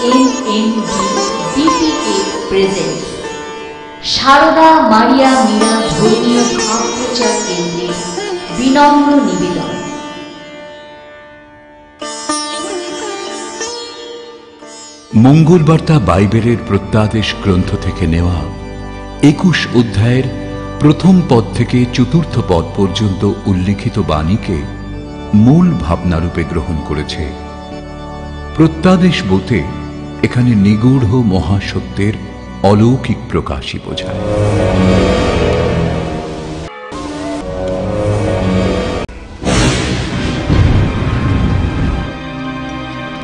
MMDBPA present Sarada Maria Mira ধর্মীয় ভাব প্রচার কেন্দ্রের বিনম্র নিবেদন। মঙ্গলবার্তা বাইবেলের প্রত্যাদেশ গ্রন্থ থেকে নেওয়া 21 অধ্যায়ের প্রথম পদ থেকে চতুর্থ পদ পর্যন্ত উল্লিখিত বাণীকে মূল ভাবনারূপে গ্রহণ করেছে। প্রত্যাদেশ বলতে এখানে নিগূঢ় মহাসত্যের অলৌকিক প্রকাশই বোঝায়।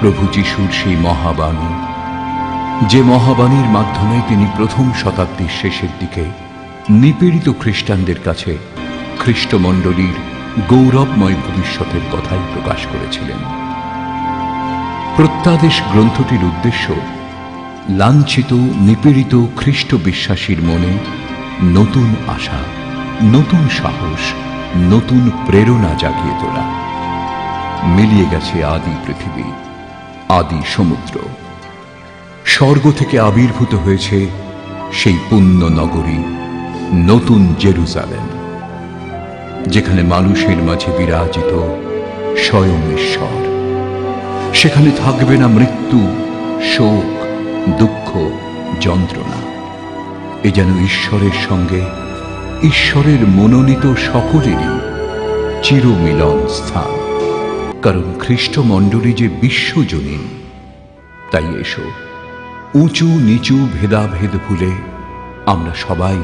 প্রভু যিশুর সেই মহাবাণী, যে মহাবাণীর মাধ্যমে তিনি প্রথম শতাব্দীর শেষের দিকে নিপীড়িত খ্রিস্টানদের কাছে খ্রিস্টমণ্ডলীর গৌরবময় ভবিষ্যতের কথাই প্রকাশ করেছিলেন। প্রত্যাদেশ গ্রন্থটির উদ্দেশ্য লাঞ্ছিত নিপীড়িত খ্রিস্ট বিশ্বাসীর মনে নতুন আশা, নতুন সাহস, নতুন প্রেরণা জাগিয়ে তোলা। মিলিয়ে গেছে আদি পৃথিবী, আদি সমুদ্র। স্বর্গ থেকে আবির্ভূত হয়েছে সেই পুণ্য নগরী নতুন জেরুজালেম, যেখানে মানুষের মাঝে বিরাজিত স্বয়ং ঈশ্বর। সেখানে থাকবে না মৃত্যু, শোক, দুঃখ, যন্ত্রণা। এ যেন ঈশ্বরের সঙ্গে ঈশ্বরের মনোনীত সকলেরই চিরমিলন স্থান। কারণ খ্রিস্টমণ্ডলী যে বিশ্বজনীন, তাই এসো উঁচু নিচু ভেদাভেদ ভুলে আমরা সবাই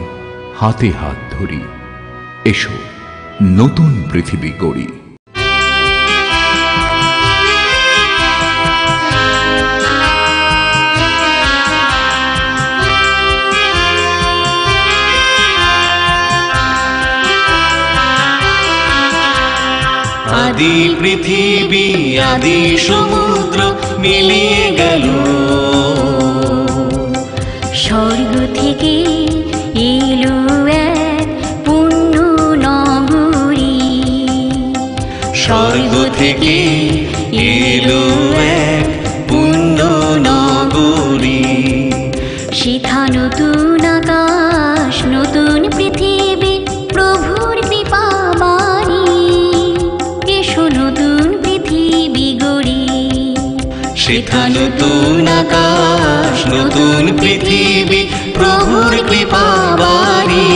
হাতে হাত ধরি। এসো নতুন পৃথিবী গড়ি। আদি পৃথিবী আদি সমুদ্র মিলিয়ে গেল, স্বর্গ থেকে এলো এক পুণ্য নগরী। স্বর্গ থেকে এলো এক পুণ্য নগরী। সেথা নতুন আকাশ, নতুন পৃথিবী, প্রভুর কৃপা বাণী। এসো নতুন পৃথিবী গড়ি। সেথা নতুন আকাশ, নতুন পৃথিবী, প্রভুর কৃপা বাণী।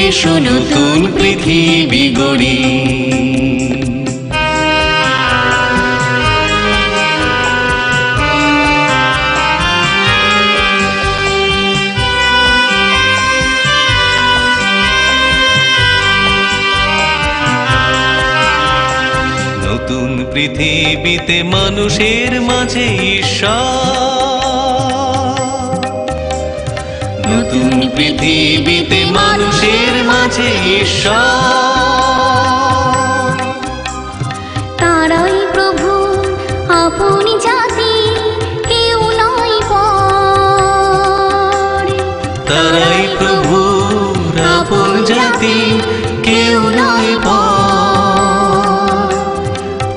এসো নতুন পৃথিবী গড়ি। নতুন পৃথিবীতে মানুষের মাঝে ঈশ্বর। নতুন পৃথিবীতে মানুষের মাঝে ঈশ্বর। তারাই প্রভু আপন জাতি, কেউ নয় পর। তারাই প্রভু আপন জাতি, কেউ নয় পর।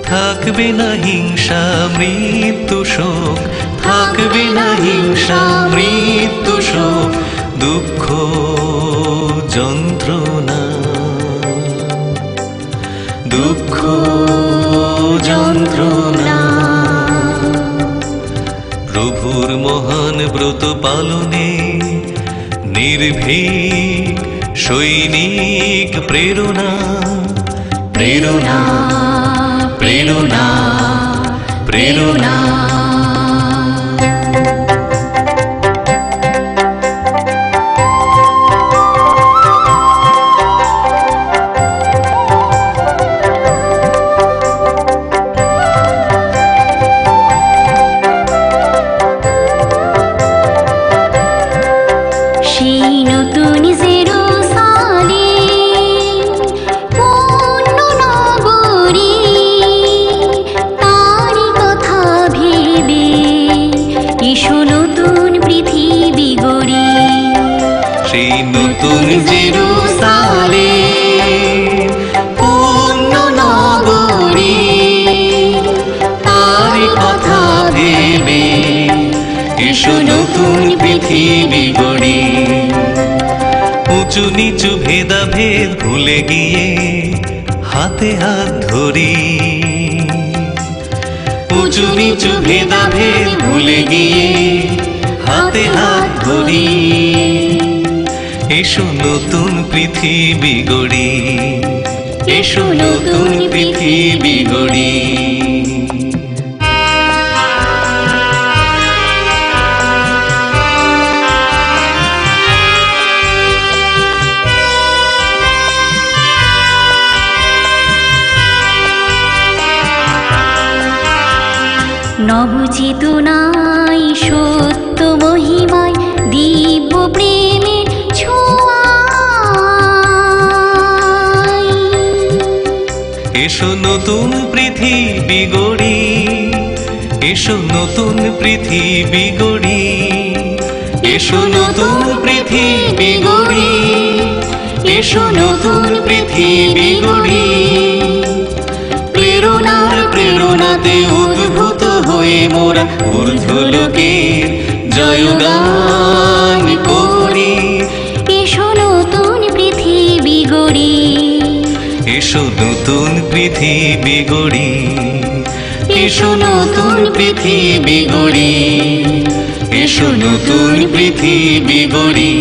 থাকবে না হিংসা মৃত্যু শোক, থাকবে না হিংসা মৃত্যু শোক, দুঃখ যন্ত্রণা, দুঃখ যন্ত্রণা। প্রভুর মহান ব্রত পালনে নির্ভীক সৈনিক প্রেরণা, প্রেরণা, প্রেরণা, প্রেরণা। সেই নতুন জেরুজালেম, পুণ্য নগরী, তারই কথা ভেবে এসো নতুন পৃথিবী গড়ি। সেই নতুন জেরুজালেম, পুণ্য নগরী, তারই কথা ভেবে এসো নতুন পৃথিবী গড়ি। উঁচু নিচু ভেদাভেদ ভুলে গিয়ে হাতে হাত ধরি, উঁচু নিচু ভেদাভেদ ভুলে গিয়ে হাতে হাত ধরি। এসো নতুন পৃথিবী গড়ি, এসো নতুন পৃথিবী গড়ি। নবচেতনায় সত্য মহিমায় দিব্য প্রেমের ছোঁয়ায়। এসো নতুন পৃথিবী গড়ি, এসো নতুন পৃথিবী গড়ি। এসো নতুন পৃথিবী গড়ি, এসো নতুন পৃথিবী গড়ি। প্রেরণার প্রেরণাতে উদ্ভূত হয়ে মোরা ঊর্ধ্বলোকের জয়গান করি। এসো নতুন পৃথিবী গড়ি, এসো নতুন পৃথিবী গড়ি। এসো নতুন পৃথিবী গড়ি, এসো নতুন পৃথিবী গড়ি।